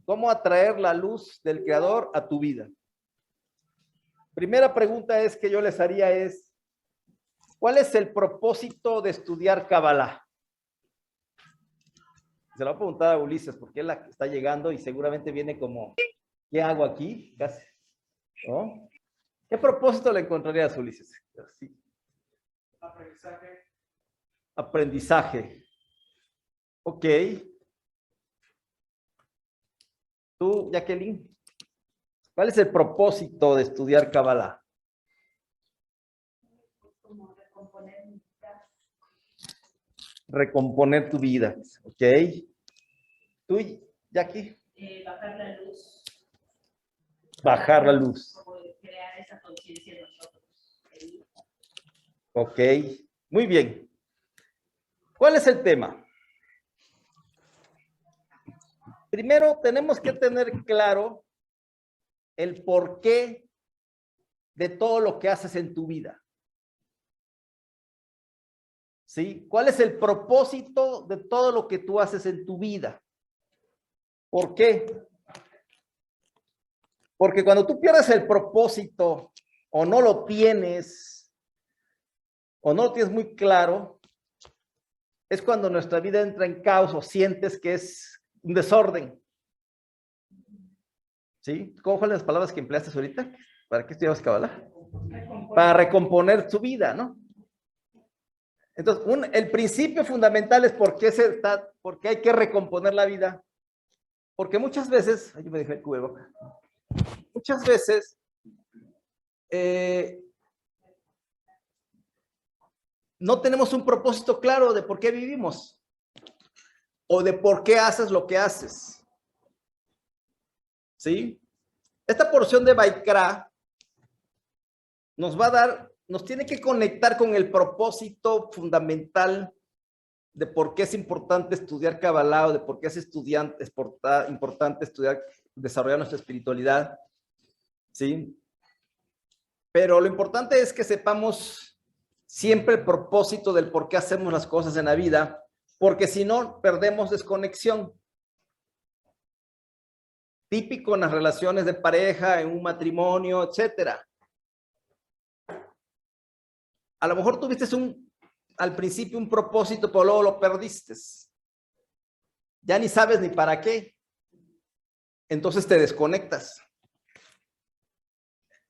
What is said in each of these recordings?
¿Cómo atraer la luz del Creador a tu vida? Primera pregunta es que yo les haría es, ¿cuál es el propósito de estudiar Kabbalah? Se lo voy a preguntar a Ulises porque él está llegando y seguramente viene como, ¿qué hago aquí? Casi, ¿no? ¿Qué propósito le encontrarías, Ulises? Sí. Aprendizaje. Aprendizaje. Ok. Tú, Jacqueline, ¿cuál es el propósito de estudiar Kabbalah? Como recomponer mi vida. Recomponer tu vida. Ok. Tú, Jackie. Bajar la luz. Bajar la luz. Como crear esa conciencia en nosotros. Ok. Muy bien. ¿Cuál es el tema? Primero, tenemos que tener claro el porqué de todo lo que haces en tu vida. ¿Sí? ¿Cuál es el propósito de todo lo que tú haces en tu vida? ¿Por qué? Porque cuando tú pierdes el propósito o no lo tienes muy claro, es cuando nuestra vida entra en caos o sientes que es un desorden. ¿Sí? ¿Cómo fueron las palabras que empleaste ahorita? ¿Para qué estudiabas Kabbalah? Para recomponer tu vida, ¿no? Entonces, el principio fundamental es por qué hay que recomponer la vida. Porque muchas veces, yo me dejé el cubrebocas, muchas veces no tenemos un propósito claro de por qué vivimos o de por qué haces lo que haces. ¿Sí? Esta porción de Vaikra nos tiene que conectar con el propósito fundamental de por qué es importante estudiar Kabbalah o de por qué es importante estudiar, desarrollar nuestra espiritualidad. ¿Sí? Pero lo importante es que sepamos siempre el propósito del por qué hacemos las cosas en la vida, porque si no, perdemos desconexión. Típico en las relaciones de pareja, en un matrimonio, etcétera. A lo mejor tuviste al principio un propósito, pero luego lo perdiste. Ya ni sabes ni para qué. Entonces te desconectas.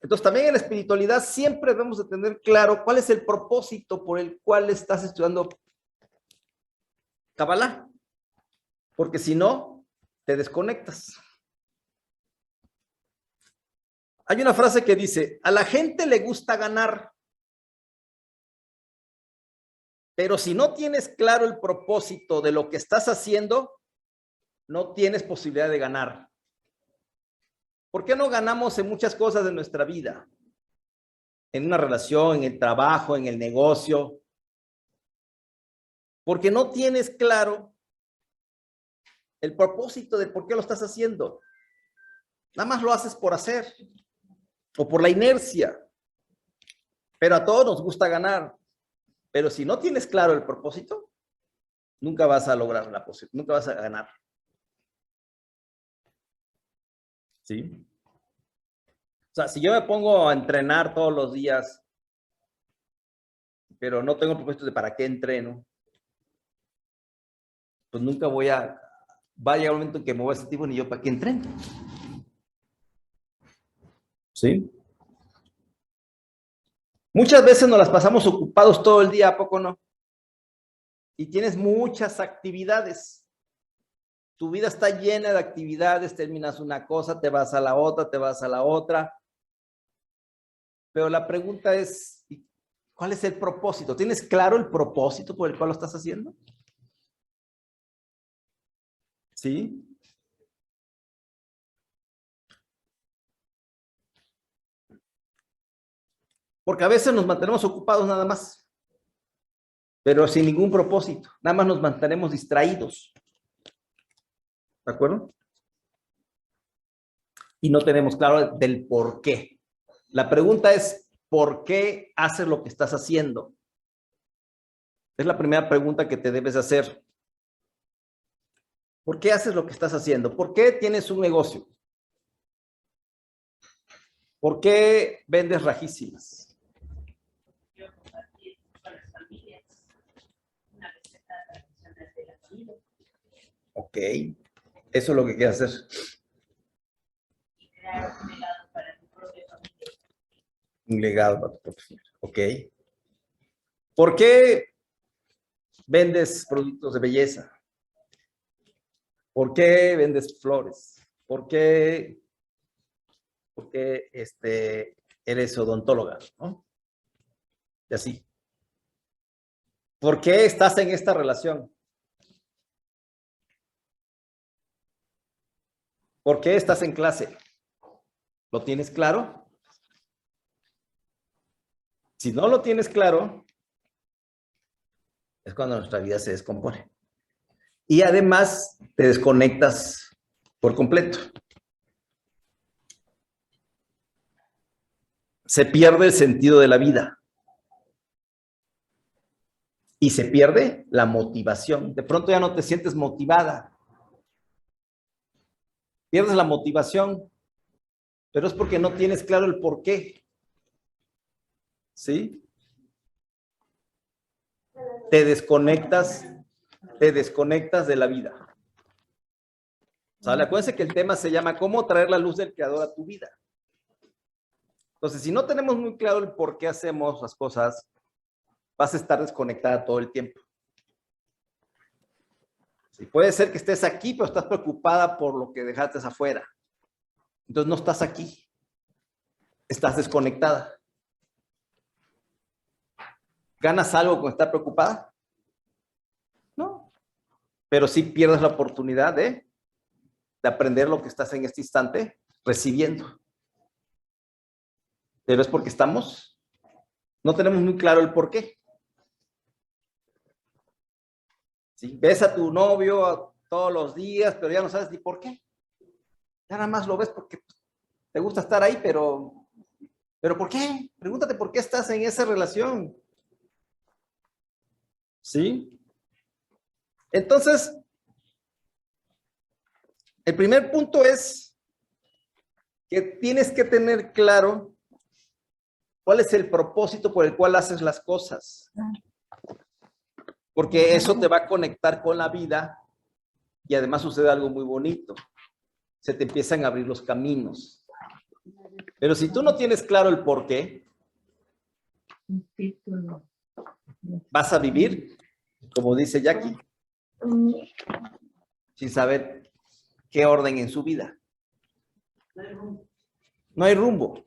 Entonces también en la espiritualidad siempre debemos de tener claro cuál es el propósito por el cual estás estudiando Kabbalah. Porque si no, te desconectas. Hay una frase que dice, a la gente le gusta ganar, pero si no tienes claro el propósito de lo que estás haciendo, no tienes posibilidad de ganar. ¿Por qué no ganamos en muchas cosas de nuestra vida? En una relación, en el trabajo, en el negocio. Porque no tienes claro el propósito de por qué lo estás haciendo. Nada más lo haces por hacer o por la inercia. Pero a todos nos gusta ganar. Pero si no tienes claro el propósito, nunca vas a lograr nunca vas a ganar. ¿Sí? O sea, si yo me pongo a entrenar todos los días, pero no tengo el propósito de para qué entreno, pues nunca va a llegar un momento en que me voy a sentir, ni yo para qué entreno. ¿Sí? Muchas veces nos las pasamos ocupados todo el día, ¿a poco no? Y tienes muchas actividades. Tu vida está llena de actividades, terminas una cosa, te vas a la otra, te vas a la otra. Pero la pregunta es, ¿cuál es el propósito? ¿Tienes claro el propósito por el cual lo estás haciendo? ¿Sí? Porque a veces nos mantenemos ocupados nada más, pero sin ningún propósito. Nada más nos mantenemos distraídos. ¿De acuerdo? Y no tenemos claro del por qué. La pregunta es, ¿por qué haces lo que estás haciendo? Es la primera pregunta que te debes hacer. ¿Por qué haces lo que estás haciendo? ¿Por qué tienes un negocio? ¿Por qué vendes rajísimas? Yo compartir con las familias una receta tradicional de la comida Ok, eso es lo que quieres hacer. y crear un legado para mi propia familia. Un legado para tu propia familia. Ok. ¿Por qué vendes productos de belleza? ¿Por qué vendes flores? ¿Por qué eres odontóloga? ¿No? Y así. ¿Por qué estás en esta relación? ¿Por qué estás en clase? ¿Lo tienes claro? Si no lo tienes claro, es cuando nuestra vida se descompone. Y además te desconectas por completo. Se pierde el sentido de la vida. Y se pierde la motivación. De pronto ya no te sientes motivada. Pierdes la motivación, pero es porque no tienes claro el por qué. ¿Sí? Te desconectas de la vida. ¿Sale? Acuérdense que el tema se llama ¿cómo traer la luz del Creador a tu vida? Entonces, si no tenemos muy claro el por qué hacemos las cosas, vas a estar desconectada todo el tiempo. Sí, puede ser que estés aquí, pero estás preocupada por lo que dejaste afuera. Entonces no estás aquí. Estás desconectada. ¿Ganas algo con estar preocupada? No. Pero sí pierdes la oportunidad de aprender lo que estás en este instante recibiendo. Pero es porque no tenemos muy claro el por qué. ¿Sí? Ves a tu novio todos los días, pero ya no sabes ni por qué. Ya nada más lo ves porque te gusta estar ahí, pero ¿por qué? Pregúntate por qué estás en esa relación. ¿Sí? Entonces, el primer punto es que tienes que tener claro cuál es el propósito por el cual haces las cosas. Porque eso te va a conectar con la vida y además sucede algo muy bonito. Se te empiezan a abrir los caminos. Pero si tú no tienes claro el por qué, vas a vivir, como dice Jackie, sin saber qué orden en su vida. No hay rumbo.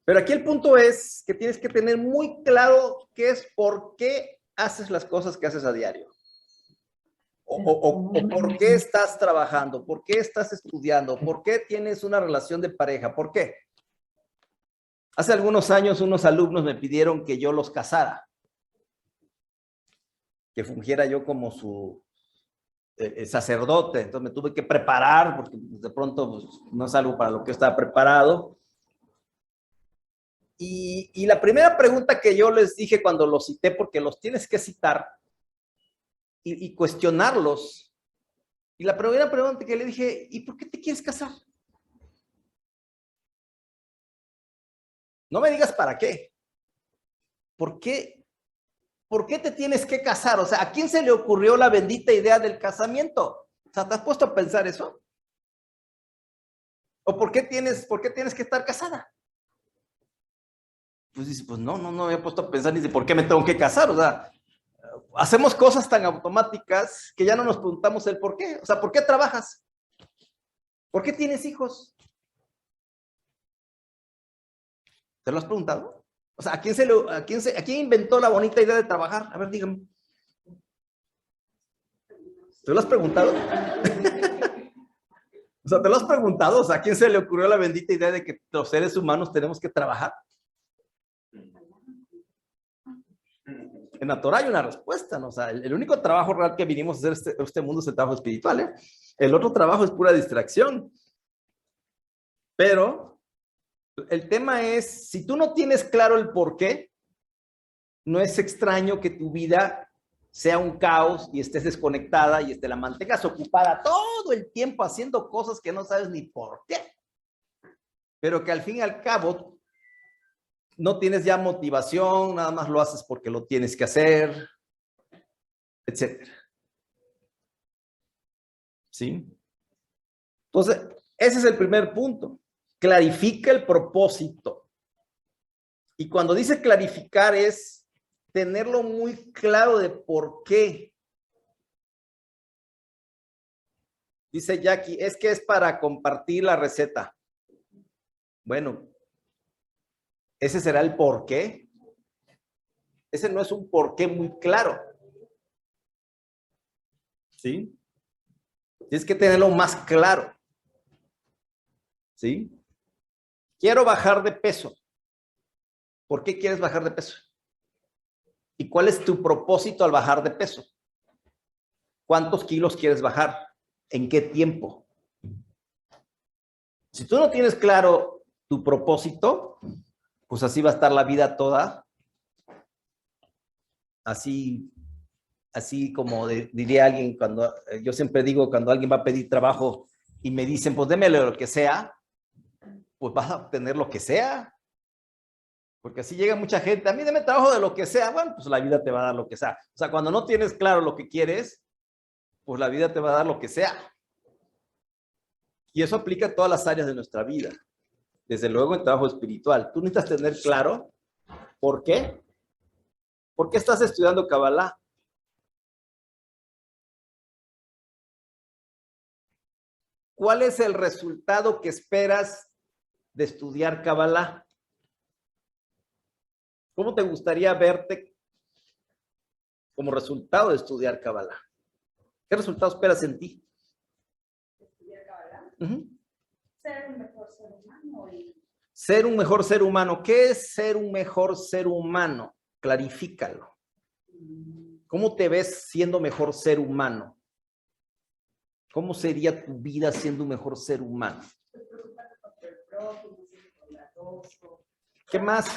Pero aquí el punto es que tienes que tener muy claro qué es por qué haces las cosas que haces a diario. O por qué estás trabajando, por qué estás estudiando, por qué tienes una relación de pareja, ¿por qué? Hace algunos años unos alumnos me pidieron que yo los casara, que fungiera yo como su sacerdote, entonces me tuve que preparar porque de pronto pues, no es algo para lo que yo estaba preparado. Y la primera pregunta que yo les dije cuando los cité, porque los tienes que citar y cuestionarlos, y la primera pregunta que le dije, ¿y por qué te quieres casar? No me digas para qué. ¿Por qué? ¿Por qué te tienes que casar? O sea, ¿a quién se le ocurrió la bendita idea del casamiento? O sea, ¿te has puesto a pensar eso? ¿O por qué tienes que estar casada? Pues dice, pues no me había puesto a pensar ni de por qué me tengo que casar. O sea, hacemos cosas tan automáticas que ya no nos preguntamos el por qué. O sea, ¿por qué trabajas? ¿Por qué tienes hijos? ¿Te lo has preguntado? O sea, ¿a quién inventó la bonita idea de trabajar? A ver, dígame. ¿Te lo has preguntado? O sea, ¿te lo has preguntado? O sea, ¿a quién se le ocurrió la bendita idea de que los seres humanos tenemos que trabajar? En la Torah hay una respuesta, ¿no? O sea, el único trabajo real que vinimos a hacer este mundo es el trabajo espiritual, ¿eh? El otro trabajo es pura distracción. Pero el tema es, si tú no tienes claro el por qué, no es extraño que tu vida sea un caos y estés desconectada y te la mantengas ocupada todo el tiempo haciendo cosas que no sabes ni por qué. Pero que al fin y al cabo no tienes ya motivación, nada más lo haces porque lo tienes que hacer, etcétera. ¿Sí? Entonces, ese es el primer punto. Clarifica el propósito. Y cuando dice clarificar es tenerlo muy claro de por qué. Dice Jackie, es que es para compartir la receta. Bueno, ese será el por qué. Ese no es un por qué muy claro. ¿Sí? Tienes que tenerlo más claro. ¿Sí? Quiero bajar de peso. ¿Por qué quieres bajar de peso? ¿Y cuál es tu propósito al bajar de peso? ¿Cuántos kilos quieres bajar? ¿En qué tiempo? Si tú no tienes claro tu propósito, pues así va a estar la vida toda. Así como diría alguien, cuando yo siempre digo, cuando alguien va a pedir trabajo y me dicen, pues démele lo que sea, pues vas a obtener lo que sea. Porque así llega mucha gente, a mí deme trabajo de lo que sea. Bueno, pues la vida te va a dar lo que sea. O sea, cuando no tienes claro lo que quieres, pues la vida te va a dar lo que sea. Y eso aplica a todas las áreas de nuestra vida. Desde luego en trabajo espiritual. Tú necesitas tener claro por qué. ¿Por qué estás estudiando Kabbalah? ¿Cuál es el resultado que esperas de estudiar Kabbalah? ¿Cómo te gustaría verte como resultado de estudiar Kabbalah? ¿Qué resultado esperas en ti? Estudiar Kabbalah. Ser un mejor ser humano. Ser un mejor ser humano. ¿Qué es ser un mejor ser humano? Clarifícalo. ¿Cómo te ves siendo mejor ser humano? ¿Cómo sería tu vida siendo un mejor ser humano? ¿Qué más?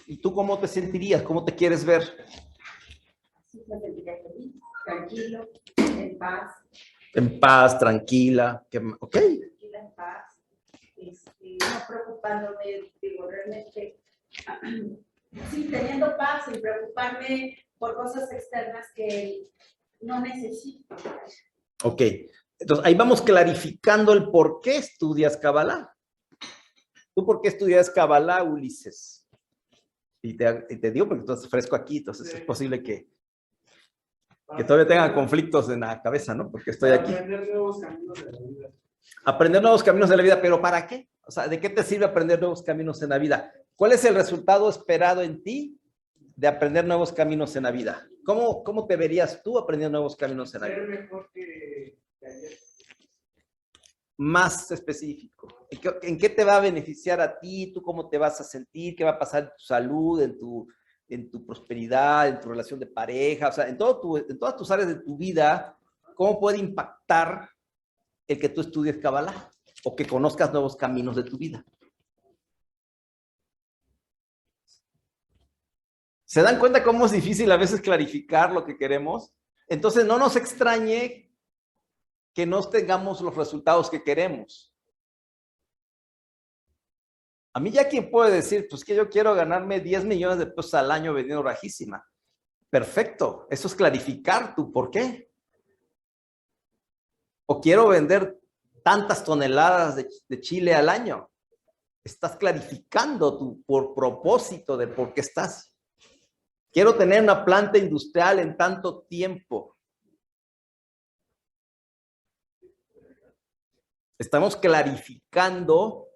¿Y tú cómo te sentirías? ¿Cómo te quieres ver? Así me sentiría feliz, tranquilo, en paz. En paz, tranquila. Ok. Tranquila, en paz. No preocupándome, digo, realmente, sí, teniendo paz sin preocuparme por cosas externas que no necesito. Ok. Entonces, ahí vamos clarificando el por qué estudias Kabbalah. ¿Tú por qué estudias Kabbalah, Ulises? Y te digo porque tú estás fresco aquí, entonces sí. Es posible que todavía tengan conflictos en la cabeza, ¿no? Porque estoy aquí. Aprender nuevos caminos de la vida. Aprender nuevos caminos de la vida, pero ¿para qué? O sea, ¿de qué te sirve aprender nuevos caminos en la vida? ¿Cuál es el resultado esperado en ti de aprender nuevos caminos en la vida? ¿Cómo te verías tú aprendiendo nuevos caminos en la vida? Ser mejor que ayer. Más específico. ¿En qué te va a beneficiar a ti? ¿Tú cómo te vas a sentir? ¿Qué va a pasar en tu salud, en tu prosperidad, en tu relación de pareja? O sea, en todas tus áreas de tu vida, ¿cómo puede impactar el que tú estudies Kabbalah o que conozcas nuevos caminos de tu vida? ¿Se dan cuenta cómo es difícil a veces clarificar lo que queremos? Entonces, no nos extrañe que no tengamos los resultados que queremos. A mí ya quien puede decir, pues que yo quiero ganarme 10 millones de pesos al año vendiendo rajísima. Perfecto, eso es clarificar tu por qué. O quiero vender tantas toneladas de chile al año. Estás clarificando tu propósito de por qué estás. Quiero tener una planta industrial en tanto tiempo. Estamos clarificando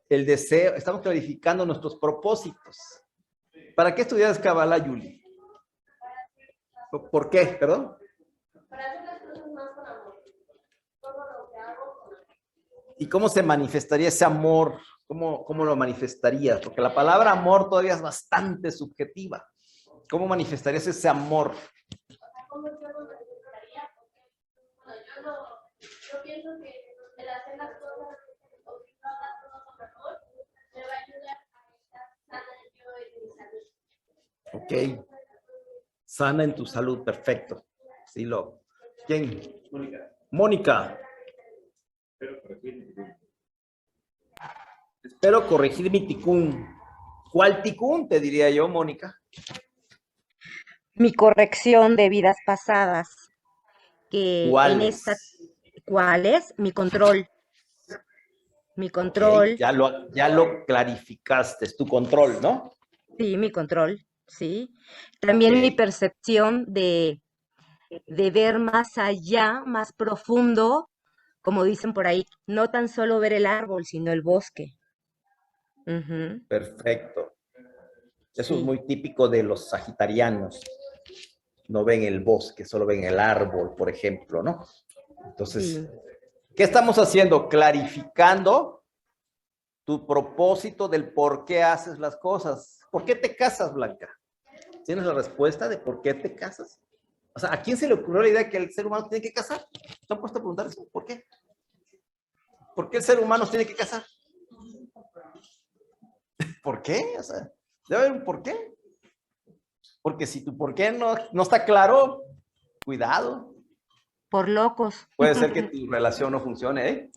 el deseo, estamos clarificando nuestros propósitos. ¿Para qué estudias Kabbalah, Yuli? ¿Por qué? ¿Perdón? Para hacer las cosas más con amor. Todo lo que hago con amor. ¿Y cómo se manifestaría ese amor? ¿Cómo lo manifestarías? Porque la palabra amor todavía es bastante subjetiva. ¿Cómo manifestarías ese amor? ¿Cómo yo lo manifestaría? Bueno, yo pienso que el hacer las cosas o si no hagas todo con amor, me va a ayudar a estar sana yo en mi salud. Ok. Sana en tu salud, perfecto. Sí, ¿Quién? Mónica. Mónica. Pero corregir mi ticún. Espero corregir mi ticún. ¿Cuál ticún te diría yo, Mónica? Mi corrección de vidas pasadas, que en esta, ¿Cuáles? ¿cuál es? Mi Ok, control, ya lo clarificaste, es tu control, ¿no? sí, mi control, sí. También mi Ok. percepción de ver más allá, más profundo, como dicen por ahí, no tan solo ver el árbol, sino el bosque. Ujú, Perfecto. Eso es sí, muy típico de los sagitarianos. No ven el bosque, solo ven el árbol, por ejemplo, ¿no? Entonces, sí. ¿qué estamos haciendo? Clarificando tu propósito del por qué haces las cosas. ¿Por qué te casas, Blanca? ¿Tienes la respuesta de por qué te casas? O sea, ¿a quién se le ocurrió la idea que el ser humano tiene que casar? ¿Se han puesto a preguntar eso? ¿Por qué? ¿Por qué el ser humano tiene que casar? ¿Por qué? O sea, debe haber un por qué. Porque si tu por qué no está claro, cuidado. Por locos. Puede ser que tu relación no funcione, ¿eh?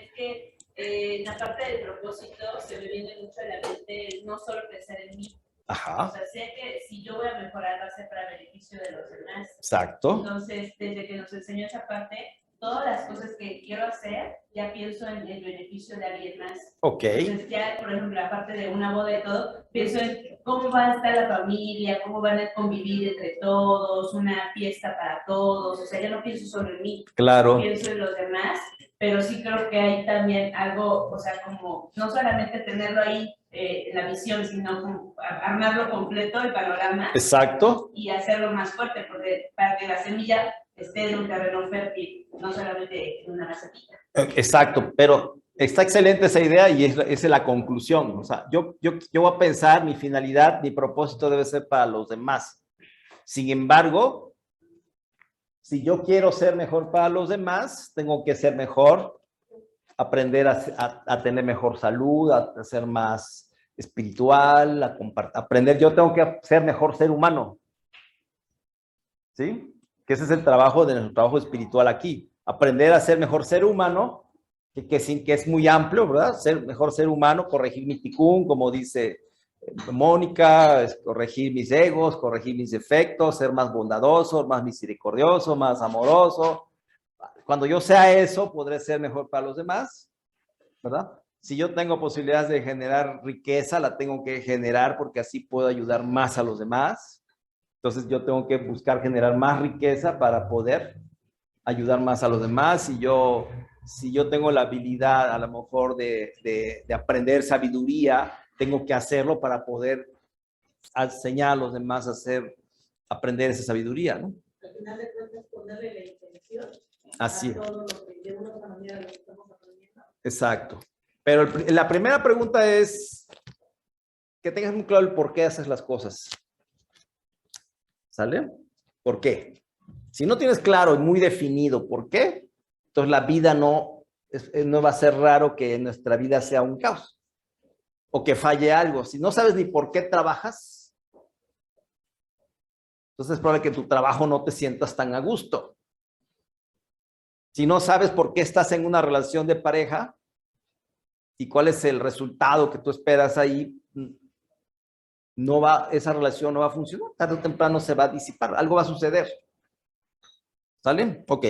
Es que en la parte del propósito se me viene mucho a la mente el no solo pensar en mí. O Ajá, sea, sé que si yo voy a mejorar va a ser para beneficio de los demás. exacto. Entonces, desde que nos enseñó esa parte, todas las cosas que quiero hacer, ya pienso en el beneficio de alguien más. Ok, Entonces, ya, por ejemplo, la parte de una boda y todo, pienso en cómo va a estar la familia, cómo van a convivir entre todos, una fiesta para todos. O sea, ya no pienso solo en mí, claro. pienso en los demás, pero sí creo que hay también algo, o sea, como no solamente tenerlo ahí en la visión, sino como armarlo completo, el panorama, Exacto. y hacerlo más fuerte, porque para que la semilla esté en un terreno fértil, no solamente en una macetita. Exacto, pero está excelente esa idea y esa es la conclusión. O sea, yo voy a pensar, mi finalidad, mi propósito debe ser para los demás. Sin embargo, si yo quiero ser mejor para los demás, tengo que ser mejor, aprender a tener mejor salud, a ser más espiritual, aprender. Yo tengo que ser mejor ser humano. ¿Sí? Que ese es el trabajo de nuestro trabajo espiritual aquí. Aprender a ser mejor ser humano, que es muy amplio, ¿verdad? Ser mejor ser humano, corregir mi ticún, como dice Mónica, corregir mis egos, corregir mis defectos, ser más bondadoso, más misericordioso, más amoroso. Cuando yo sea eso, podré ser mejor para los demás, ¿verdad? Si yo tengo posibilidades de generar riqueza, la tengo que generar porque así puedo ayudar más a los demás. Entonces yo tengo que buscar generar más riqueza para poder ayudar más a los demás. Si yo tengo la habilidad a lo mejor de aprender sabiduría, tengo que hacerlo para poder enseñar a los demás a aprender esa sabiduría, ¿no? Al final de cuentas, ponerle la intención Así es. a todo lo que de una manera lo estamos aprendiendo. Exacto. Pero la primera pregunta es que tengas muy claro el por qué haces las cosas. ¿Sale? ¿Por qué? Si no tienes claro y muy definido por qué, entonces la vida no va a ser raro que nuestra vida sea un caos o que falle algo. Si no sabes ni por qué trabajas, entonces es probable que en tu trabajo no te sientas tan a gusto. Si no sabes por qué estás en una relación de pareja y cuál es el resultado que tú esperas ahí, esa relación no va a funcionar. Tarde o temprano se va a disipar, algo va a suceder. ¿Sale? Ok.